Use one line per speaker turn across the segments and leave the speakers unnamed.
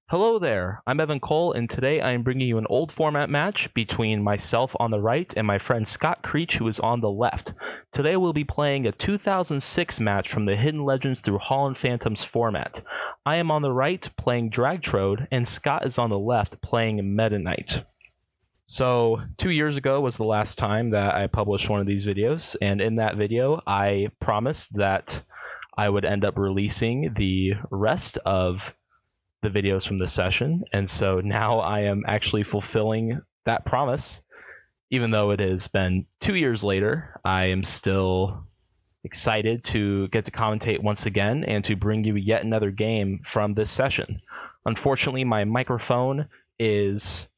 Hello there, I'm Evan Cole, and today I am bringing you an old format match between myself on the right and my friend Scott Creech, who is on the left. Today we'll be playing a 2006 match from the Hidden Legends through Holland Phantoms format. I am on the right playing Dragtrode, and Scott is on the left playing Metanite. So 2 years ago was the last time that I published one of these videos, and in that video I promised that I would end up releasing the rest of the videos from this session, and so now I am actually fulfilling that promise. Even though it has been 2 years later, I am still excited to get to commentate once again and to bring you yet another game from this session. Unfortunately, my microphone is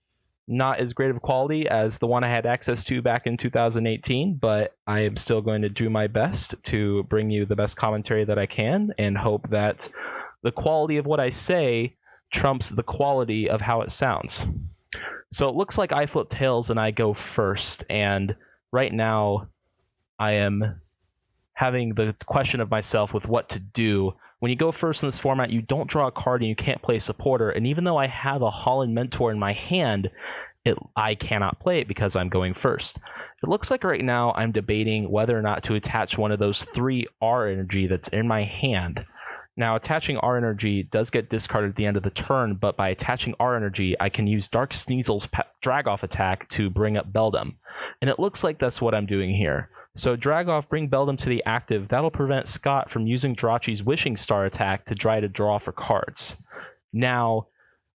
not as great of quality as the one I had access to back in 2018, but I am still going to do my best to bring you the best commentary that I can and hope that the quality of what I say trumps the quality of how it sounds. So it looks like I flip tails and I go first, and right now I am having the question of myself with what to do. When you go first in this format, you don't draw a card and you can't play a supporter, and even though I have a Holland Mentor in my hand, I cannot play it because I'm going first. It looks like right now I'm debating whether or not to attach one of those 3 R energy that's in my hand. Now, attaching R energy does get discarded at the end of the turn, but by attaching R energy, I can use Dark Sneasel's drag-off attack to bring up Beldam. And it looks like that's what I'm doing here. So drag off, bring Beldam to the active. That'll prevent Scott from using Jirachi's Wishing Star attack to try to draw for cards. Now,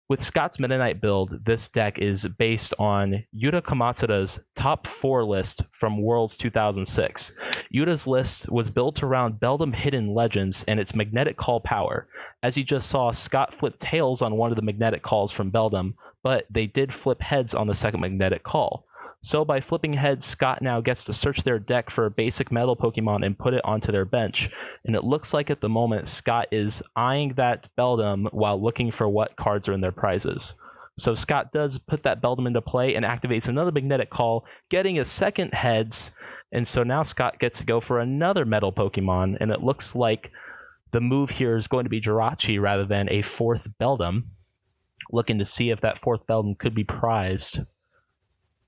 with Scott's Metanite build, this deck is based on Yuta Kamatsuda's top 4 list from Worlds 2006. Yuta's list was built around Beldam Hidden Legends and its magnetic call power. As you just saw, Scott flipped tails on one of the magnetic calls from Beldam, but they did flip heads on the second magnetic call. So by flipping heads, Scott now gets to search their deck for a basic metal Pokemon and put it onto their bench. And it looks like at the moment Scott is eyeing that Beldam while looking for what cards are in their prizes. So Scott does put that Beldam into play and activates another magnetic call, getting a second heads. And so now Scott gets to go for another metal Pokemon, and it looks like the move here is going to be Jirachi rather than a 4th Beldam. Looking to see if that 4th Beldam could be prized.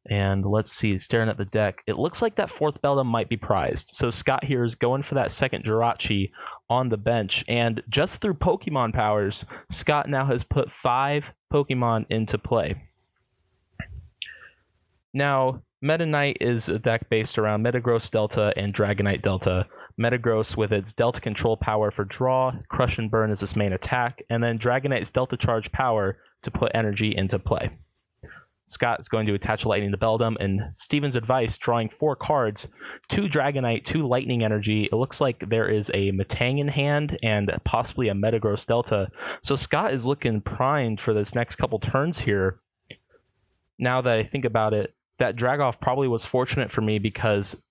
And let's see, staring at the deck, it looks like that 4th Beldam might be prized. So Scott here is going for that second Jirachi on the bench. And just through Pokemon powers, Scott now has put 5 Pokemon into play. Now, Metanite is a deck based around Metagross Delta and Dragonite Delta. Metagross with its Delta control power for draw, Crush and Burn as its main attack, and then Dragonite's Delta charge power to put energy into play. Scott is going to attach Lightning to Beldam, and Steven's advice, drawing 4 cards, 2 Dragonite, 2 Lightning Energy. It looks like there is a Metang in hand and possibly a Metagross Delta. So Scott is looking primed for this next couple turns here. Now that I think about it, that drag-off probably was fortunate for me because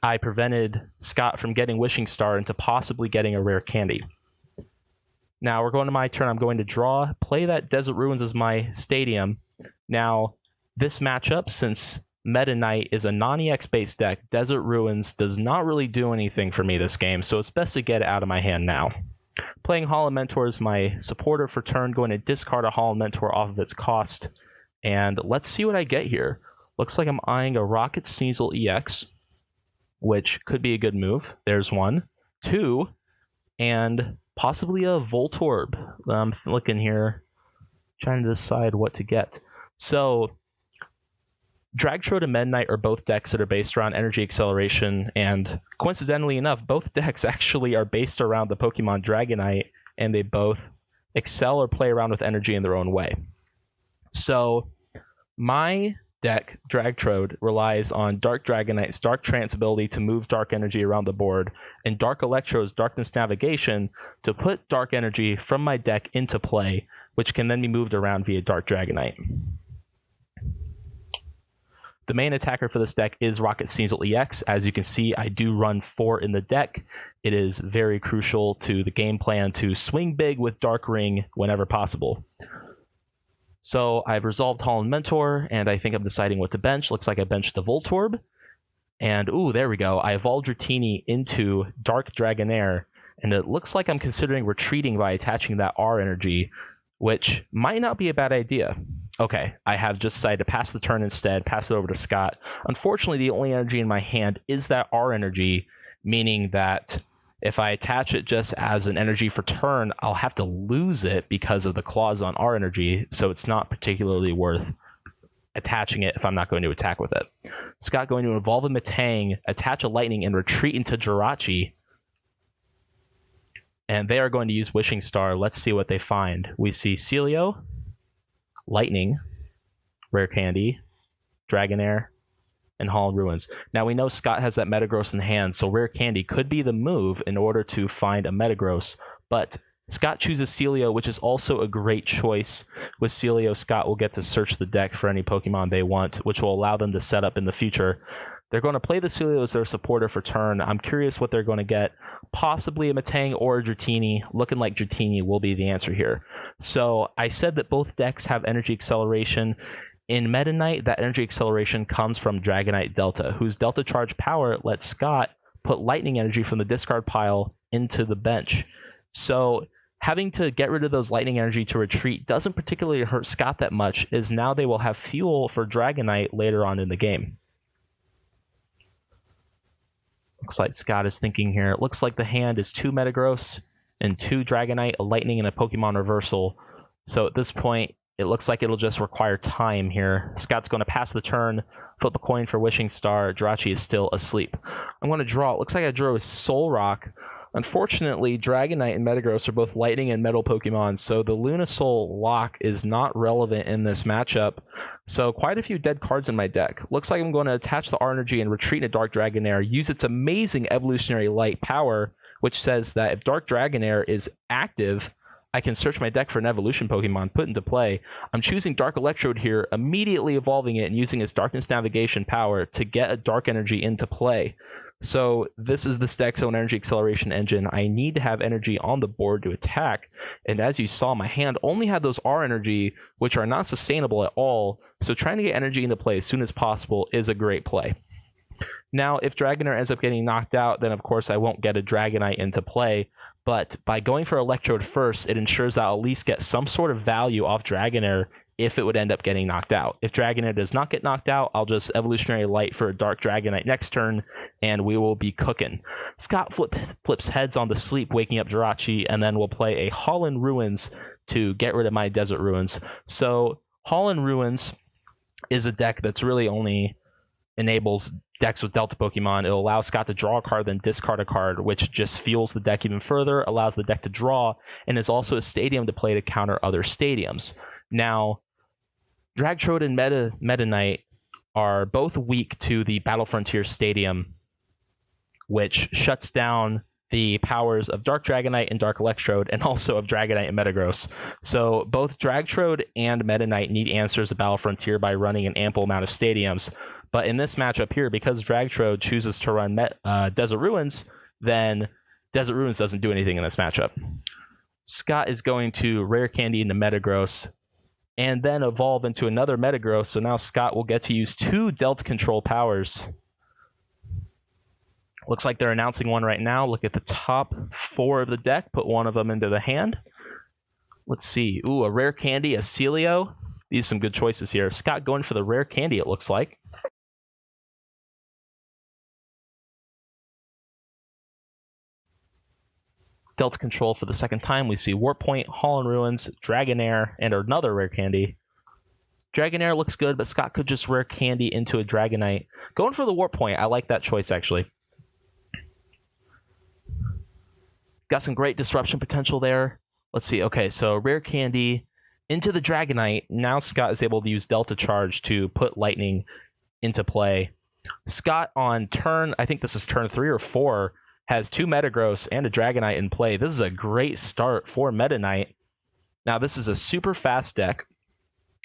I prevented Scott from getting Wishing Star into possibly getting a rare candy. Now we're going to my turn. I'm going to draw, play that Desert Ruins as my stadium. Now, this matchup, since Metanite is a non-EX based deck, Desert Ruins does not really do anything for me this game, so it's best to get it out of my hand now. Playing Holland Mentor is my supporter for turn, going to discard a Holland Mentor off of its cost, and let's see what I get here. Looks like I'm eyeing a Rocket Sneasel EX, which could be a good move. There's 1. 2, and possibly a Voltorb. I'm looking here, trying to decide what to get. So, Dragtrode and Metanite are both decks that are based around energy acceleration, and coincidentally enough, both decks actually are based around the Pokemon Dragonite, and they both excel or play around with energy in their own way. So, my deck, Dragtrode, relies on Dark Dragonite's Dark Trance ability to move dark energy around the board, and Dark Electro's Darkness Navigation to put dark energy from my deck into play, which can then be moved around via Dark Dragonite. The main attacker for this deck is Rocket Sneasel EX. As you can see, I do run 4 in the deck. It is very crucial to the game plan to swing big with Dark Ring whenever possible. So I've resolved Holland Mentor, and I think I'm deciding what to bench. Looks like I benched the Voltorb. And, ooh, there we go. I evolved Dratini into Dark Dragonair, and it looks like I'm considering retreating by attaching that R energy, which might not be a bad idea. Okay, I have just decided to pass the turn instead, pass it over to Scott. Unfortunately, the only energy in my hand is that R energy, meaning that if I attach it just as an energy for turn, I'll have to lose it because of the clause on R energy, so it's not particularly worth attaching it if I'm not going to attack with it. Scott going to evolve a Metang, attach a lightning, and retreat into Jirachi. And they are going to use Wishing Star. Let's see what they find. We see Celio, Lightning, Rare Candy, Dragonair, and Hall Ruins. Now we know Scott has that Metagross in hand, so Rare Candy could be the move in order to find a Metagross, but Scott chooses Celio, which is also a great choice. With Celio, Scott will get to search the deck for any Pokemon they want, which will allow them to set up in the future. They're going to play the Celio as their supporter for turn. I'm curious what they're going to get. Possibly a Metang or a Dratini. Looking like Dratini will be the answer here. So I said that both decks have Energy Acceleration. In Meta Knight, that Energy Acceleration comes from Dragonite Delta, whose Delta Charge power lets Scott put Lightning Energy from the discard pile into the bench. So having to get rid of those Lightning Energy to retreat doesn't particularly hurt Scott that much, as now they will have fuel for Dragonite later on in the game. Looks like Scott is thinking here. It looks like the hand is 2 Metagross and 2 Dragonite, a Lightning, and a Pokemon Reversal. So at this point, it looks like it'll just require time here. Scott's going to pass the turn, flip a coin for Wishing Star. Jirachi is still asleep. I'm going to draw. It looks like I drew a Soul Rock. Unfortunately, Dragonite and Metagross are both Lightning and Metal Pokemon, so the Lunasol lock is not relevant in this matchup. So quite a few dead cards in my deck. Looks like I'm going to attach the R Energy and retreat into Dark Dragonair, use its amazing Evolutionary Light power, which says that if Dark Dragonair is active, I can search my deck for an evolution Pokemon, put into play. I'm choosing Dark Electrode here, immediately evolving it and using its Darkness Navigation power to get a Dark Energy into play. So this is this deck's own Energy Acceleration engine. I need to have energy on the board to attack. And as you saw, my hand only had those R Energy, which are not sustainable at all. So trying to get energy into play as soon as possible is a great play. Now, if Dragonair ends up getting knocked out, then of course I won't get a Dragonite into play. But by going for Electrode first, it ensures that I'll at least get some sort of value off Dragonair if it would end up getting knocked out. If Dragonair does not get knocked out, I'll just Evolutionary Light for a Dark Dragonite next turn, and we will be cooking. Scott flips heads on the sleep, waking up Jirachi, and then we'll play a Holland Ruins to get rid of my Desert Ruins. So Holland Ruins is a deck that's really only enables decks with Delta Pokemon. It'll allow Scott to draw a card, then discard a card, which just fuels the deck even further, allows the deck to draw, and is also a stadium to play to counter other stadiums. Now, Dragtrode and Meta Knight are both weak to the Battle Frontier Stadium, which shuts down the powers of Dark Dragonite and Dark Electrode, and also of Dragonite and Metagross. So both Dragtrode and Meta Knight need answers to Battle Frontier by running an ample amount of stadiums. But in this matchup here, because Dragtrode chooses to run Desert Ruins, then Desert Ruins doesn't do anything in this matchup. Scott is going to Rare Candy into Metagross, and then evolve into another Metagross, so now Scott will get to use 2 Delta Control powers. Looks like they're announcing one right now. Look at the top 4 of the deck, put one of them into the hand. Let's see. Ooh, a Rare Candy, a Celio. These are some good choices here. Scott going for the Rare Candy, it looks like. Delta Control for the second time. We see Warp Point, Holland Ruins, Dragonair, and another Rare Candy. Dragonair looks good, but Scott could just Rare Candy into a Dragonite. Going for the Warp Point. I like that choice, actually. Got some great disruption potential there. Let's see. Okay, so Rare Candy into the Dragonite. Now Scott is able to use Delta Charge to put Lightning into play. Scott on turn, I think this is turn 3 or 4, has 2 Metagross and a Dragonite in play. This is a great start for Meta Knight. Now, this is a super fast deck.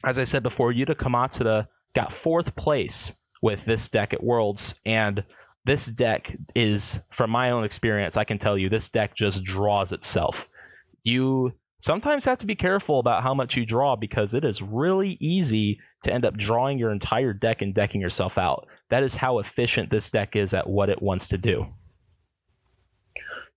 As I said before, Yuta Kamatsuda got 4th place with this deck at Worlds, and this deck is, from my own experience, I can tell you, this deck just draws itself. You sometimes have to be careful about how much you draw, because it is really easy to end up drawing your entire deck and decking yourself out. That is how efficient this deck is at what it wants to do.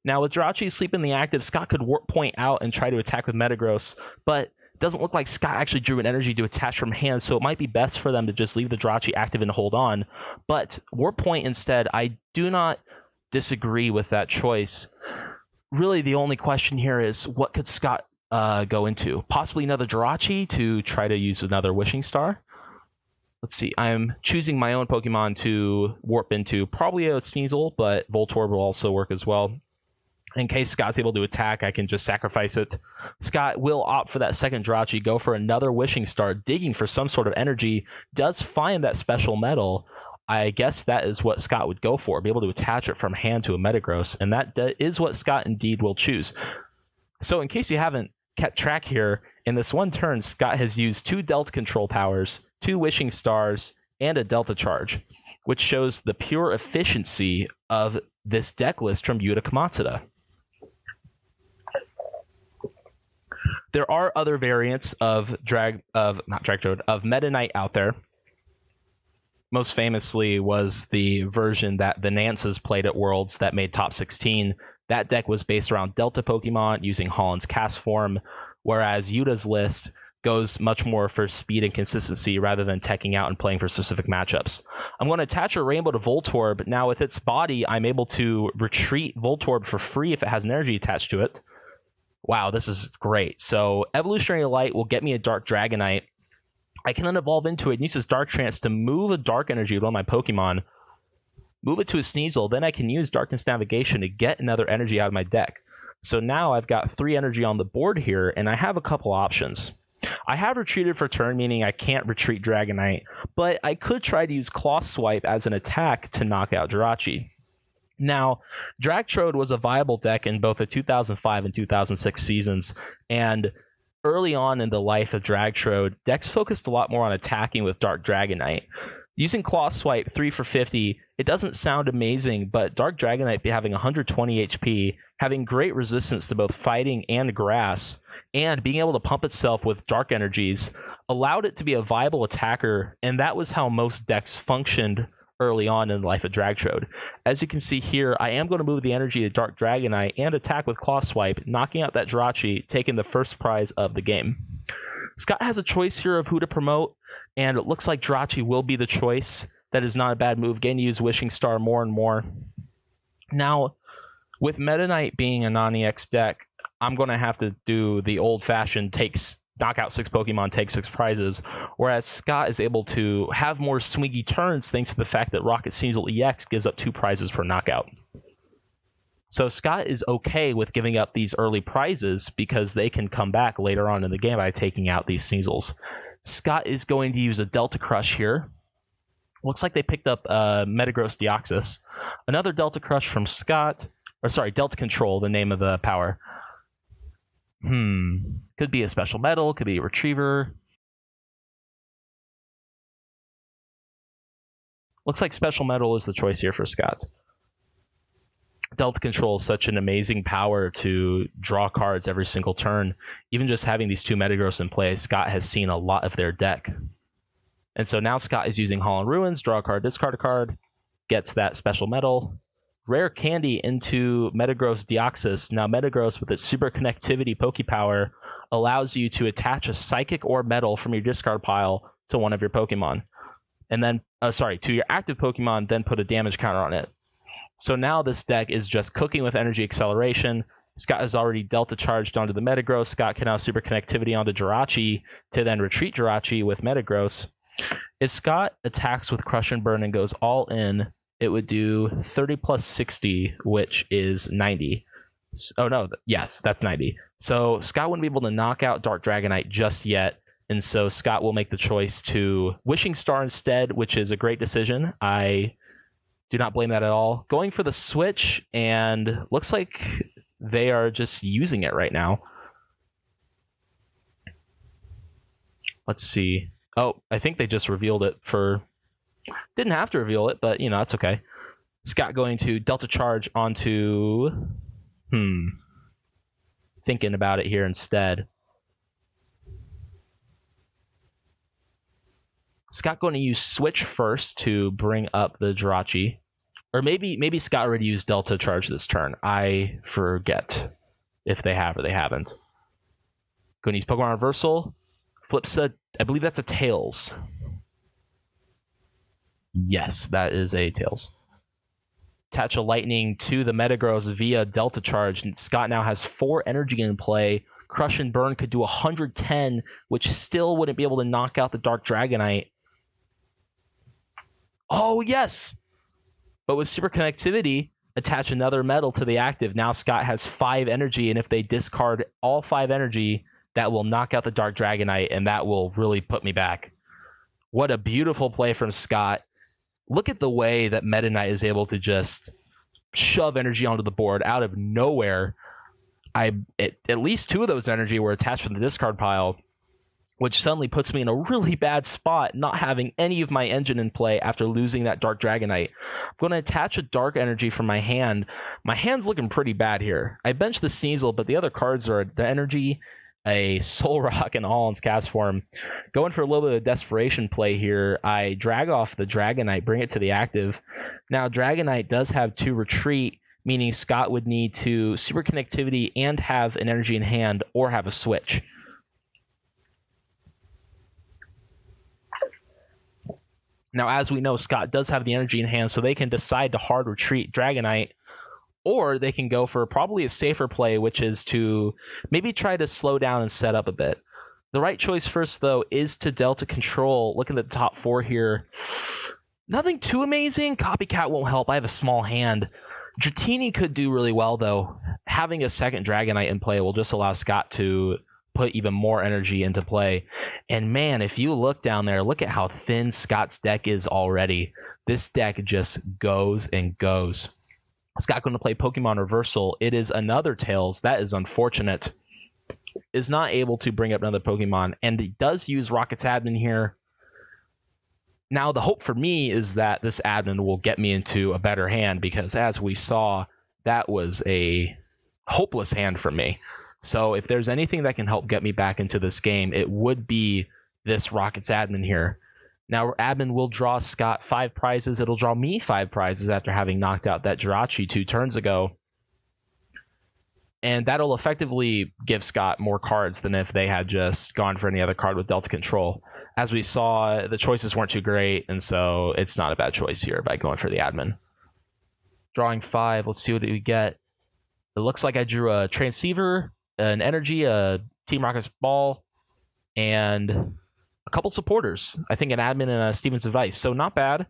Now, with Jirachi sleeping the active, Scott could Warp Point out and try to attack with Metagross, but doesn't look like Scott actually drew an energy to attach from hand, so it might be best for them to just leave the Jirachi active and hold on. But Warp Point instead, I do not disagree with that choice. Really, the only question here is, what could Scott go into? Possibly another Jirachi to try to use another Wishing Star. Let's see, I'm choosing my own Pokemon to warp into. Probably a Sneasel, but Voltorb will also work as well. In case Scott's able to attack, I can just sacrifice it. Scott will opt for that second Jirachi, go for another Wishing Star, digging for some sort of energy, does find that special metal. I guess that is what Scott would go for, be able to attach it from hand to a Metagross, and that is what Scott indeed will choose. So in case you haven't kept track here, in this one turn, Scott has used 2 Delta Control powers, 2 Wishing Stars, and a Delta Charge, which shows the pure efficiency of this deck list from Yuta Kamatsuda. There are other variants of Metanite out there. Most famously was the version that the Nances played at Worlds that made top 16. That deck was based around Delta Pokemon using Holland's Cast Form, whereas Yuta's list goes much more for speed and consistency rather than teching out and playing for specific matchups. I'm going to attach a Rainbow to Voltorb. Now with its body, I'm able to retreat Voltorb for free if it has an energy attached to it. Wow, this is great. So Evolutionary Light will get me a Dark Dragonite. I can then evolve into it and use this Dark Trance to move a Dark Energy with one of my Pokemon, move it to a Sneasel, then I can use Darkness Navigation to get another energy out of my deck. So now I've got 3 energy on the board here, and I have a couple options. I have retreated for turn, meaning I can't retreat Dragonite, but I could try to use Claw Swipe as an attack to knock out Jirachi. Now, Dragtrode was a viable deck in both the 2005 and 2006 seasons, and early on in the life of Dragtrode, decks focused a lot more on attacking with Dark Dragonite. Using Claw Swipe 3 for 50, it doesn't sound amazing, but Dark Dragonite having 120 HP, having great resistance to both fighting and grass, and being able to pump itself with dark energies allowed it to be a viable attacker, and that was how most decks functioned early on in the life of Dragtrode. As you can see here, I am going to move the energy to Dark Dragonite and attack with Claw Swipe, knocking out that Jirachi, taking the first prize of the game. Scott has a choice here of who to promote, and it looks like Jirachi will be the choice. That is not a bad move. Getting to use Wishing Star more and more. Now, with Meta Knight being a non-EX deck, I'm going to have to do the old-fashioned knock out 6 Pokemon, take 6 prizes, whereas Scott is able to have more swingy turns thanks to the fact that Rocket Sneasel EX gives up 2 prizes per knockout. So Scott is okay with giving up these early prizes because they can come back later on in the game by taking out these Sneasels. Scott is going to use a Delta Crush here. Looks like they picked up Metagross Deoxys. Another Delta Crush from Scott. Or sorry, Delta Control, the name of the power. Could be a Special Metal, could be a Retriever. Looks like Special Metal is the choice here for Scott. Delta Control is such an amazing power to draw cards every single turn. Even just having these 2 Metagross in play, Scott has seen a lot of their deck. And so now Scott is using Hollow Ruins, draw a card, discard a card, gets that Special Metal. Rare Candy into Metagross Deoxys. Now Metagross, with its super connectivity Pokepower, allows you to attach a Psychic or Metal from your discard pile to one of your Pokemon. And then, to your active Pokemon, then put a damage counter on it. So now this deck is just cooking with Energy Acceleration. Scott has already Delta Charged onto the Metagross. Scott can now super connectivity onto Jirachi to then retreat Jirachi with Metagross. If Scott attacks with Crush and Burn and goes all in, it would do 30 plus 60, which is 90. Yes, that's 90. So Scott wouldn't be able to knock out Dark Dragonite just yet, and so Scott will make the choice to Wishing Star instead, which is a great decision. I do not blame that at all. Going for the switch, and looks like they are just using it right now. Let's see. Oh, I think they just revealed it for... Didn't have to reveal it, but, that's okay. Scott going to Delta Charge onto... Thinking about it here instead. Scott going to use Switch first to bring up the Jirachi. Or maybe Scott already used Delta Charge this turn. I forget if they have or they haven't. Going to use Pokemon Reversal. Flips a, I believe that's a Tails. Yes, that is a Tails. Attach a Lightning to the Metagross via Delta Charge. And Scott now has 4 energy in play. Crush and Burn could do 110, which still wouldn't be able to knock out the Dark Dragonite. Oh, yes! But with Super Connectivity, attach another metal to the active. Now Scott has 5 energy, and if they discard all 5 energy, that will knock out the Dark Dragonite, and that will really put me back. What a beautiful play from Scott. Look at the way that Meta Knight is able to just shove energy onto the board out of nowhere. At least 2 of those energy were attached from the discard pile, which suddenly puts me in a really bad spot, not having any of my engine in play after losing that Dark Dragonite. I'm going to attach a Dark Energy from my hand. My hand's looking pretty bad here. I benched the Sneasel, but the other cards are the Energy, a Soul Rock, and Allen's Cast Form. Going for a little bit of desperation play here, I drag off the Dragonite, bring it to the active. Now, Dragonite does have 2 retreat, meaning Scott would need to Super Connectivity and have an energy in hand or have a switch. Now, as we know, Scott does have the energy in hand, so they can decide to hard retreat Dragonite, or they can go for probably a safer play, which is to maybe try to slow down and set up a bit. The right choice first, though, is to Delta Control. Looking at the top 4 here, nothing too amazing. Copycat won't help. I have a small hand. Dratini could do really well, though. Having a second Dragonite in play will just allow Scott to put even more energy into play. And man, if you look down there, look at how thin Scott's deck is already. This deck just goes and goes. Scott going to play Pokemon Reversal. It is another Tails. That is unfortunate. Is not able to bring up another Pokemon, and he does use Rocket's Admin here. Now, the hope for me is that this Admin will get me into a better hand, because as we saw, that was a hopeless hand for me. So if there's anything that can help get me back into this game, it would be this Rocket's Admin here. Now, Admin will draw Scott 5 prizes. It'll draw me 5 prizes after having knocked out that Jirachi 2 turns ago. And that'll effectively give Scott more cards than if they had just gone for any other card with Delta Control. As we saw, the choices weren't too great, and so it's not a bad choice here by going for the Admin. Drawing 5, let's see what we get. It looks like I drew a Transceiver, an Energy, a Team Rocket's Ball, and a couple supporters. I think an Admin and a Steven's Advice. So not bad.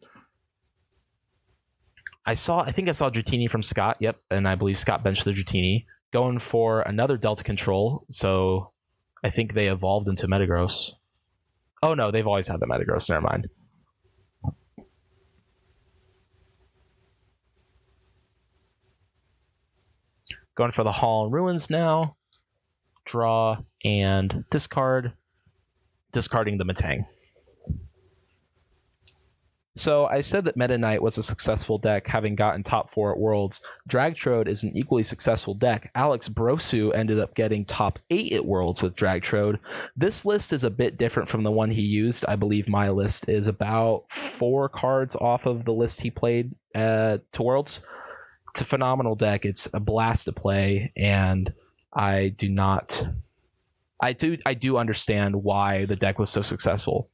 I think I saw Dratini from Scott. Yep, and I believe Scott benched the Dratini. Going for another Delta Control. So I think they evolved into Metagross. Oh no, they've always had the Metagross. Never mind. Going for the Hall and Ruins now. Draw and discard. Discarding the Metang. So I said that Meta Knight was a successful deck, having gotten top 4 at Worlds. Dragtrode is an equally successful deck. Alex Brosu ended up getting top 8 at Worlds with Dragtrode. This list is a bit different from the one he used. I believe my list is about 4 cards off of the list he played to Worlds. It's a phenomenal deck. It's a blast to play, and I do understand why the deck was so successful.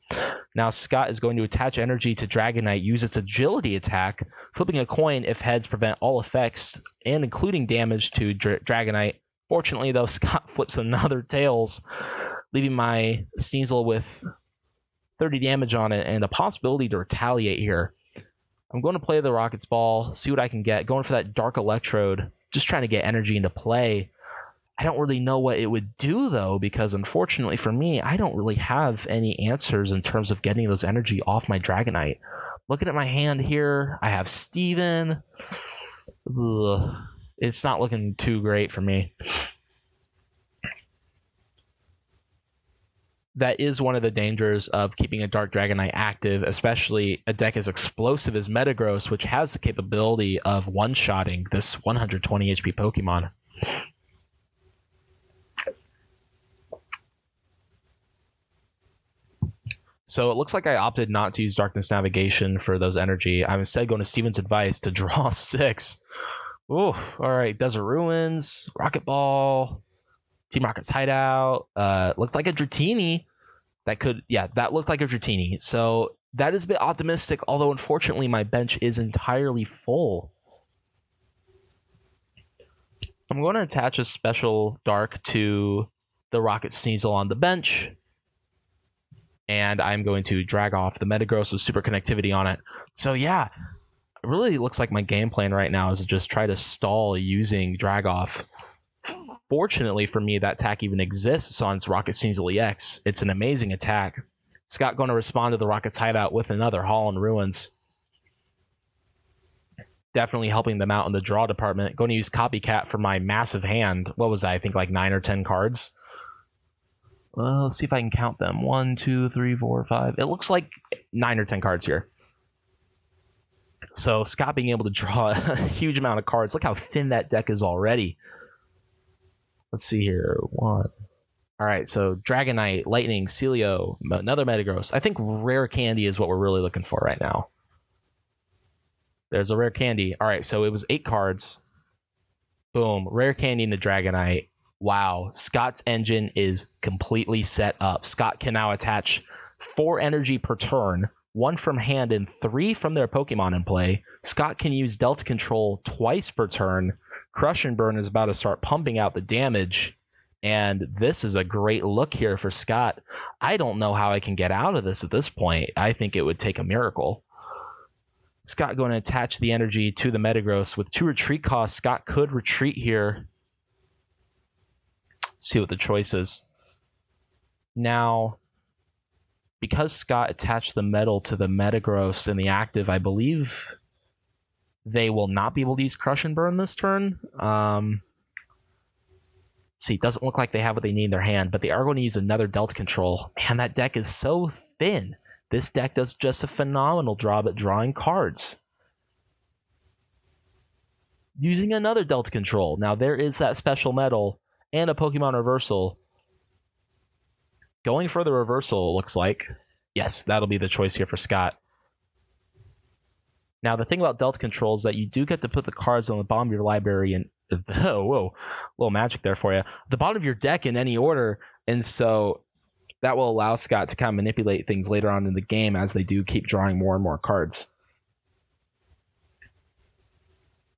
Now Scott is going to attach energy to Dragonite, use its agility attack, flipping a coin if heads prevent all effects, and including damage to Dragonite. Fortunately, though, Scott flips another Tails, leaving my Sneasel with 30 damage on it and a possibility to retaliate here. I'm going to play the Rocket's Ball, see what I can get. Going for that Dark Electrode, just trying to get energy into play. I don't really know what it would do, though, because unfortunately for me, I don't really have any answers in terms of getting those energy off my Dragonite. Looking at my hand here, I have Steven. Ugh, it's not looking too great for me. That is one of the dangers of keeping a Dark Dragonite active, especially a deck as explosive as Metagross, which has the capability of one-shotting this 120 HP Pokemon. So it looks like I opted not to use Darkness Navigation for those energy. I'm instead going to Steven's Advice to draw 6. Ooh, all right. Desert Ruins, Rocket Ball, Team Rocket's hideout. Looked like a Dratini. That looked like a Dratini. So that is a bit optimistic, although unfortunately my bench is entirely full. I'm going to attach a special Dark to the Rocket Sneasel on the bench. And I'm going to drag off the Metagross with Super Connectivity on it. So yeah, it really looks like my game plan right now is to just try to stall using drag off. Fortunately for me, that attack even exists on Rocket Sneasel EX. It's an amazing attack. Scott going to respond to the Rocket's hideout with another Hall in Ruins. Definitely helping them out in the draw department. Going to use Copycat for my massive hand. What was that? I think like 9 or 10 cards. Well, let's see if I can count them. 1, 2, 3, 4, 5. It looks like 9 or 10 cards here. So Scott being able to draw a huge amount of cards. Look how thin that deck is already. Let's see here. 1. All right, so Dragonite, Lightning, Celio, another Metagross. I think Rare Candy is what we're really looking for right now. There's a Rare Candy. All right, so it was 8 cards. Boom. Rare Candy into Dragonite. Wow. Scott's engine is completely set up. Scott can now attach 4 energy per turn, 1 from hand and 3 from their Pokemon in play. Scott can use Delta Control twice per turn. Crush and Burn is about to start pumping out the damage. And this is a great look here for Scott. I don't know how I can get out of this at this point. I think it would take a miracle. Scott going to attach the energy to the Metagross. With 2 retreat costs, Scott could retreat here. See what the choice is. Now, because Scott attached the metal to the Metagross in the active, I believe they will not be able to use Crush and Burn this turn. Let's see, it doesn't look like they have what they need in their hand, but they are going to use another Delta Control. Man, that deck is so thin. This deck does just a phenomenal job at drawing cards. Using another Delta Control. Now, there is that special metal and a Pokemon Reversal. Going for the Reversal, looks like. Yes, that'll be the choice here for Scott. Now, the thing about Delta Control is that you do get to put the cards on the bottom of your library and oh, whoa, a little magic there for you. The bottom of your deck in any order, and so that will allow Scott to kind of manipulate things later on in the game as they do keep drawing more and more cards.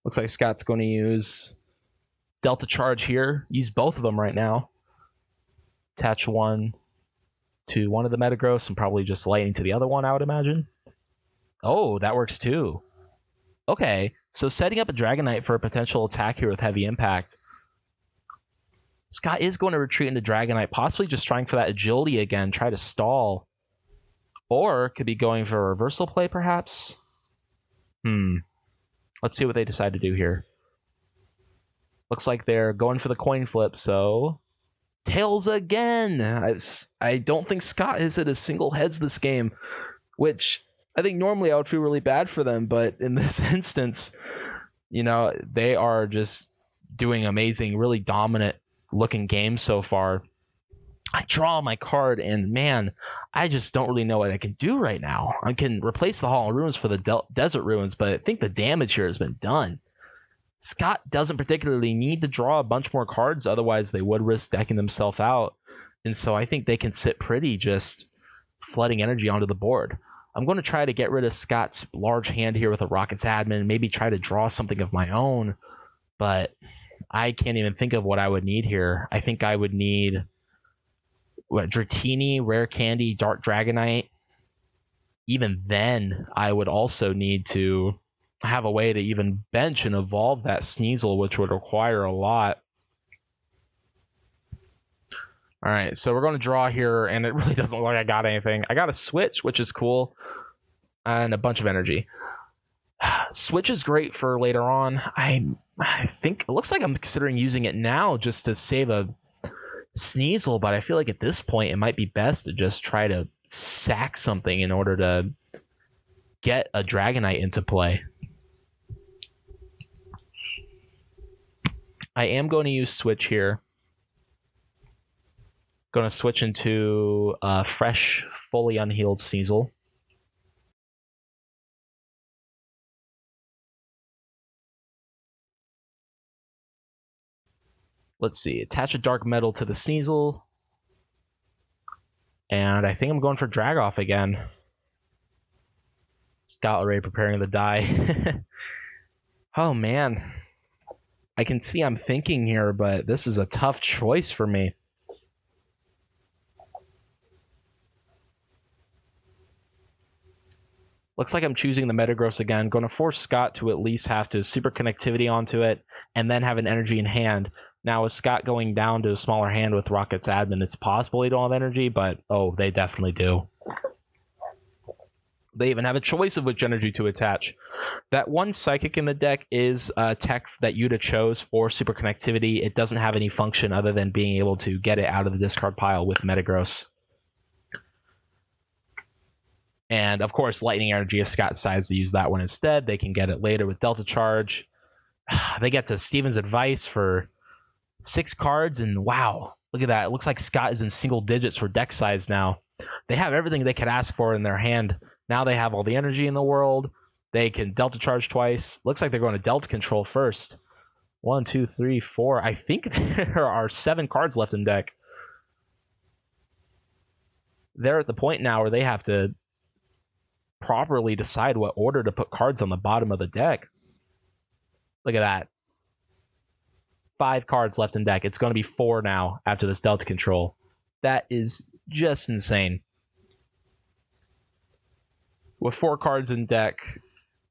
Looks like Scott's going to use Delta Charge here. Use both of them right now. Attach 1 to one of the Metagross and probably just Lightning to the other one, I would imagine. Oh, that works too. Okay, so setting up a Dragonite for a potential attack here with heavy impact. Scott is going to retreat into Dragonite, possibly just trying for that agility again, try to stall. Or could be going for a reversal play, perhaps? Let's see what they decide to do here. Looks like they're going for the coin flip, so... Tails again! I don't think Scott has hit a single heads this game, which I think normally I would feel really bad for them, but in this instance, you know, they are just doing amazing, really dominant looking games so far. I draw my card and man, I just don't really know what I can do right now. I can replace the Hall of Ruins for the Desert Ruins, but I think the damage here has been done. Scott doesn't particularly need to draw a bunch more cards, otherwise they would risk decking themselves out. And so I think they can sit pretty just flooding energy onto the board. I'm going to try to get rid of Scott's large hand here with a Rockets admin, maybe try to draw something of my own, but I can't even think of what I would need here. I think I would need Dratini, Rare Candy, Dark Dragonite. Even then, I would also need to have a way to even bench and evolve that Sneasel, which would require a lot. All right, so we're going to draw here, and it really doesn't look like I got anything. I got a Switch, which is cool, and a bunch of energy. Switch is great for later on. I think it looks like I'm considering using it now just to save a Sneasel, but I feel like at this point it might be best to just try to sack something in order to get a Dragonite into play. I am going to use Switch here. Going to switch into a fresh, fully unhealed Sneasel. Let's see. Attach a dark metal to the Sneasel. And I think I'm going for Drag Off again. Scott already preparing the die. Oh, man. I can see I'm thinking here, but this is a tough choice for me. Looks like I'm choosing the Metagross again. Going to force Scott to at least have to super connectivity onto it and then have an energy in hand. Now, with Scott going down to a smaller hand with Rocket's admin, it's possible they don't have energy, but oh, they definitely do. They even have a choice of which energy to attach. That one Psychic in the deck is a tech that Yuta chose for super connectivity. It doesn't have any function other than being able to get it out of the discard pile with Metagross. And, of course, Lightning Energy, if Scott decides to use that one instead, they can get it later with Delta Charge. They get to Steven's Advice for 6 cards, and wow, look at that. It looks like Scott is in single digits for deck size now. They have everything they could ask for in their hand. Now they have all the energy in the world. They can Delta Charge twice. Looks like they're going to Delta Control first. 1, 2, 3, 4. I think there are 7 cards left in deck. They're at the point now where they have to properly decide what order to put cards on the bottom of the deck. Look at that. 5 cards left in deck. It's going to be 4 now after this Delta Control. That is just insane. With 4 cards in deck,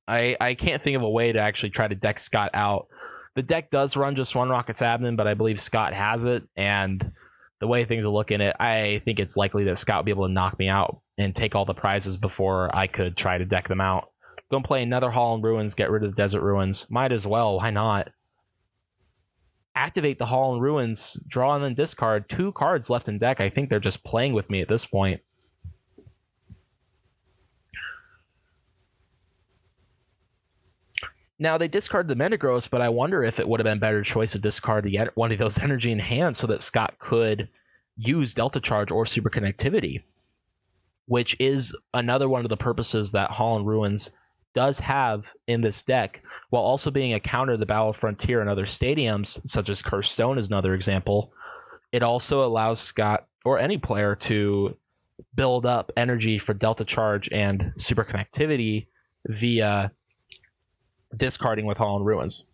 I can't think of a way to actually try to deck Scott out. The deck does run just one Rocket's Admin, but I believe Scott has it, and the way things are looking at, I think it's likely that Scott will be able to knock me out and take all the prizes before I could try to deck them out. Go and play another Hall and Ruins, get rid of the Desert Ruins. Might as well, why not? Activate the Hall and Ruins, draw and then discard. 2 cards left in deck. I think they're just playing with me at this point. Now, they discard the Metagross, but I wonder if it would have been a better choice to discard to get one of those energy in hand so that Scott could use Delta Charge or Super Connectivity, which is another one of the purposes that Hall and Ruins does have in this deck, while also being a counter to the Battle of Frontier and other stadiums, such as Cursed Stone is another example. It also allows Scott, or any player, to build up energy for Delta Charge and Super Connectivity via discarding with Hall and Ruins.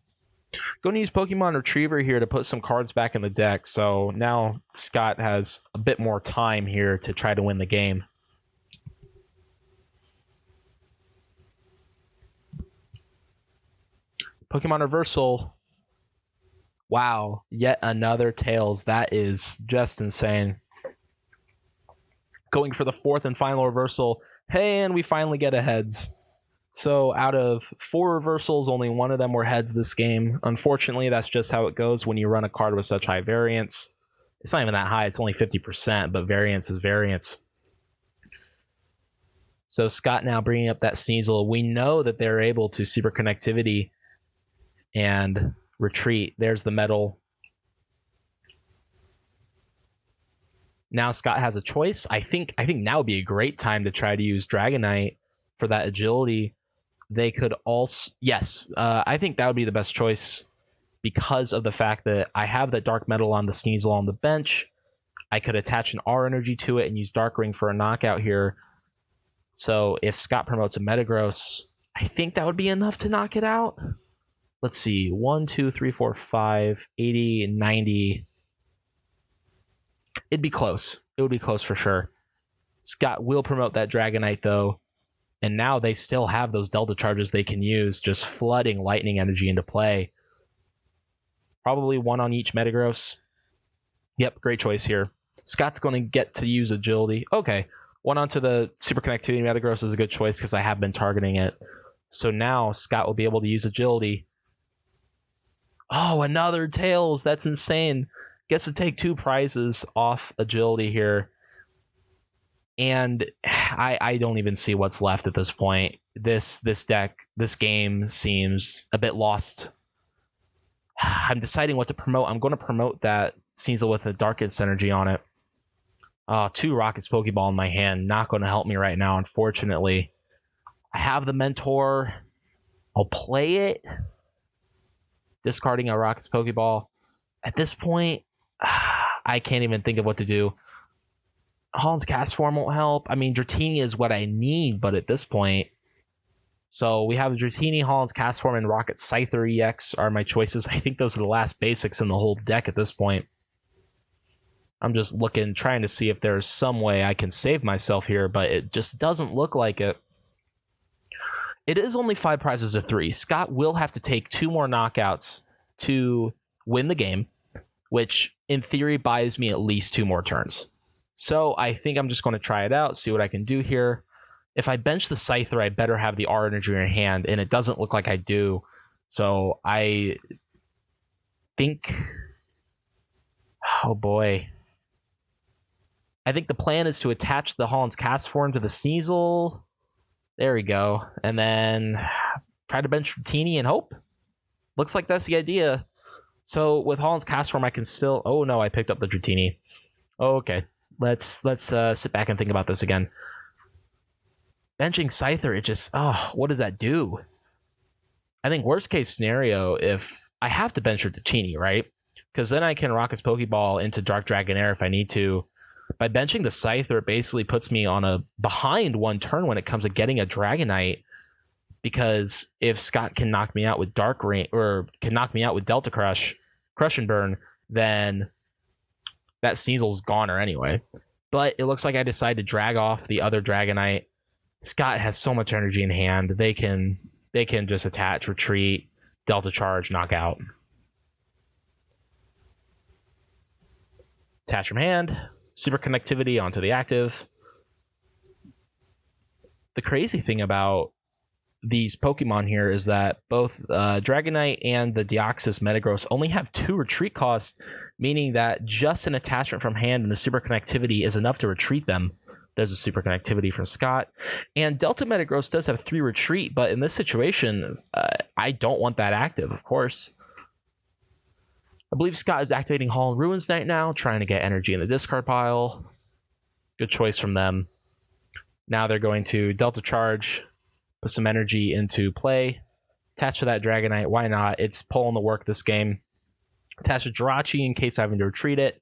Going to use Pokemon Retriever here to put some cards back in the deck, so now Scott has a bit more time here to try to win the game. Pokemon Reversal. Wow, yet another Tails. That is just insane. Going for the 4th and final reversal. Hey, and we finally get a heads. So out of 4 reversals, only 1 of them were heads this game. Unfortunately, that's just how it goes when you run a card with such high variance. It's not even that high, it's only 50%, but variance is variance. So Scott now bringing up that Sneasel. We know that they're able to Super Connectivity and retreat. There's the metal. Now Scott has a choice. I think now would be a great time to try to use Dragonite for that agility. They could also... Yes, I think that would be the best choice because of the fact that I have that Dark Metal on the Sneasel on the bench. I could attach an R energy to it and use Dark Ring for a knockout here. So if Scott promotes a Metagross, I think that would be enough to knock it out. Let's see. 1, 2, 3, 4, 5, 80, 90. It'd be close. It would be close for sure. Scott will promote that Dragonite, though. And now they still have those Delta Charges they can use, just flooding Lightning Energy into play. Probably 1 on each Metagross. Yep, great choice here. Scott's going to get to use Agility. Okay, 1 onto the Super Connectivity Metagross is a good choice because I have been targeting it. So now Scott will be able to use Agility. Oh, another Tails. That's insane. Gets to take 2 prizes off Agility here. And I don't even see what's left at this point. This deck, this game seems a bit lost. I'm deciding what to promote. I'm going to promote that Sneasel with a Darkest Energy on it. 2 Rockets Pokeball in my hand. Not going to help me right now, unfortunately. I have the Mentor. I'll play it. Discarding a Rockets Pokeball. At this point, I can't even think of what to do. Holland's cast form won't help. I mean, Dratini is what I need, but at this point... So we have Dratini, Holland's cast form, and Rocket Scyther EX are my choices. I think those are the last basics in the whole deck at this point. I'm just looking, trying to see if there's some way I can save myself here, but it just doesn't look like it. It is only 5 prizes to 3. Scott will have to take 2 more knockouts to win the game, which in theory buys me at least 2 more turns. So I think I'm just going to try it out, see what I can do here. If I bench the Scyther, I better have the R energy in hand, and it doesn't look like I do. So I think... Oh boy. I think the plan is to attach the Holland's cast form to the Sneasel. There we go. And then try to bench Dratini and hope. Looks like that's the idea. So with Holland's cast form, I can still... Oh no, I picked up the Dratini. Okay, let's sit back and think about this again. Benching Scyther, it just... Oh, what does that do? I think worst case scenario, if I have to bench Dratini, right? Because then I can rock his Pokeball into Dark Dragonair if I need to. By benching the Scyther, it basically puts me on a behind 1 turn when it comes to getting a Dragonite. Because if Scott can knock me out with Dark Rain, or can knock me out with Delta Crush and Burn, then that Sneasel's goner anyway. But it looks like I decided to drag off the other Dragonite. Scott has so much energy in hand. They can just attach, retreat, Delta Charge, knock out. Attach from hand. Super Connectivity onto the active. The crazy thing about these Pokemon here is that both Dragonite and the Deoxys Metagross only have 2 retreat costs, meaning that just an attachment from hand and the Super Connectivity is enough to retreat them. There's a Super Connectivity from Scott. And Delta Metagross does have 3 retreat, but in this situation, I don't want that active, of course. I believe Scott is activating Hall and Ruins Knight now, trying to get energy in the discard pile. Good choice from them. Now they're going to Delta Charge, put some energy into play. Attach to that Dragonite, why not? It's pulling the work this game. Attach to Jirachi in case I have to retreat it.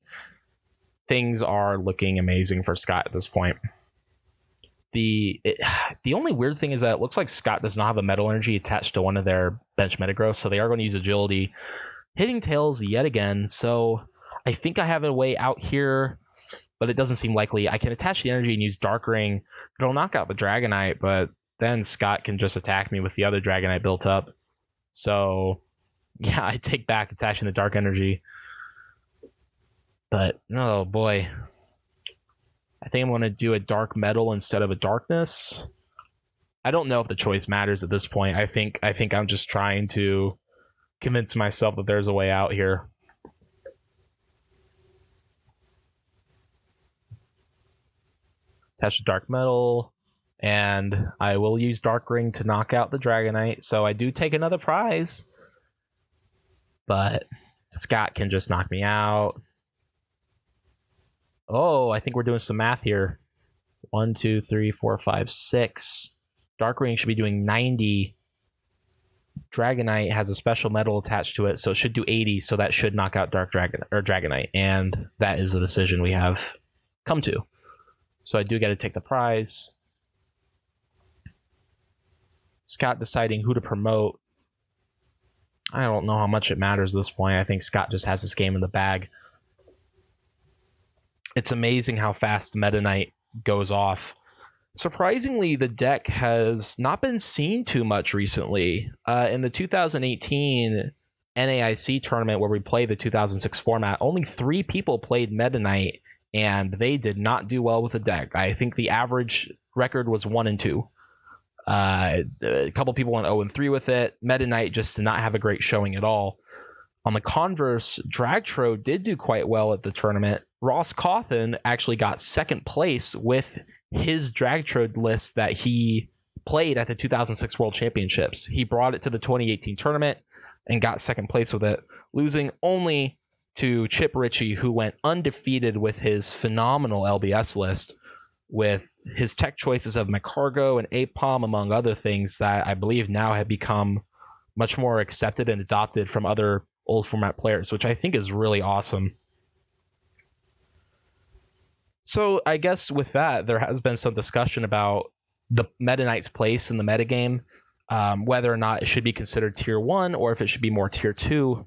Things are looking amazing for Scott at this point. The only weird thing is that it looks like Scott does not have a Metal Energy attached to one of their bench Metagross, so they are going to use Agility. Hitting Tails yet again, so I think I have a way out here, but it doesn't seem likely. I can attach the energy and use Dark Ring. It'll knock out the Dragonite, but then Scott can just attack me with the other Dragonite built up. So, yeah, I take back attaching the Dark Energy. But, oh boy. I think I'm going to do a Dark Metal instead of a Darkness. I don't know if the choice matters at this point. I think I'm just trying to convince myself that there's a way out here. Attach a Dark Metal, and I will use Dark Ring to knock out the Dragonite, so I do take another prize. But Scott can just knock me out. Oh, I think we're doing some math here. 1, 2, 3, 4, 5, 6. Dark Ring should be doing 90. Dragonite has a special metal attached to it, so it should do 80, so that should knock out Dragonite, and that is the decision we have come to. So I do get to take the prize. Scott deciding who to promote. I don't know how much it matters at this point. I think Scott just has this game in the bag. It's amazing how fast Meta Knight goes off. Surprisingly, the deck has not been seen too much recently. In the 2018 NAIC tournament where we played the 2006 format, only 3 people played Meta Knight, and they did not do well with the deck. I think the average record was 1 and 2. A couple people went 0 and 3 with it. Meta Knight just did not have a great showing at all. On the converse, Dragtrode did do quite well at the tournament. Ross Cawthon actually got second place with his Dragtrode list that he played at the 2006 World Championships. He brought it to the 2018 tournament and got second place with it, losing only to Chip Ritchie, who went undefeated with his phenomenal LBS list, with his tech choices of Macargo and Apom, among other things that I believe now have become much more accepted and adopted from other old format players, which I think is really awesome. So I guess with that, there has been some discussion about the Metanite's place in the metagame, whether or not it should be considered tier 1 or if it should be more tier 2.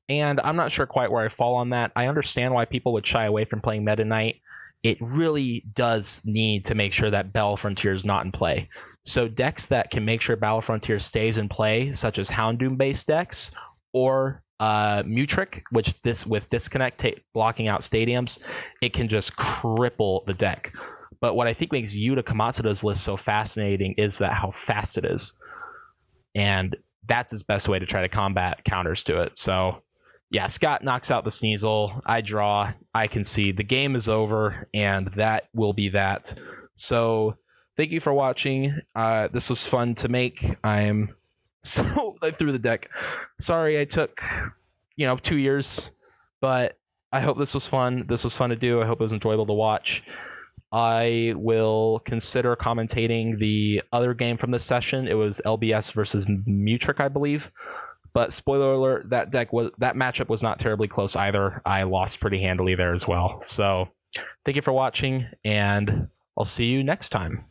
And I'm not sure quite where I fall on that. I understand why people would shy away from playing Metanite. It really does need to make sure that Battle Frontier is not in play. So decks that can make sure Battle Frontier stays in play, such as Houndoom based decks, or Mutric, which with disconnect blocking out stadiums, it can just cripple the deck. But what I think makes Yuta Kamatsuda's list so fascinating is that how fast it is. And that's his best way to try to combat counters to it. So yeah, Scott knocks out the Sneasel. I draw. I concede. The game is over, and that will be that. So thank you for watching. This was fun to make. I threw the deck. Sorry I took 2 years, but I hope this was fun. This was fun to do. I hope it was enjoyable to watch. I will consider commentating the other game from this session. It was LBS versus Mutric, I believe. But spoiler alert, that matchup was not terribly close either. I lost pretty handily there as well. So thank you for watching, and I'll see you next time.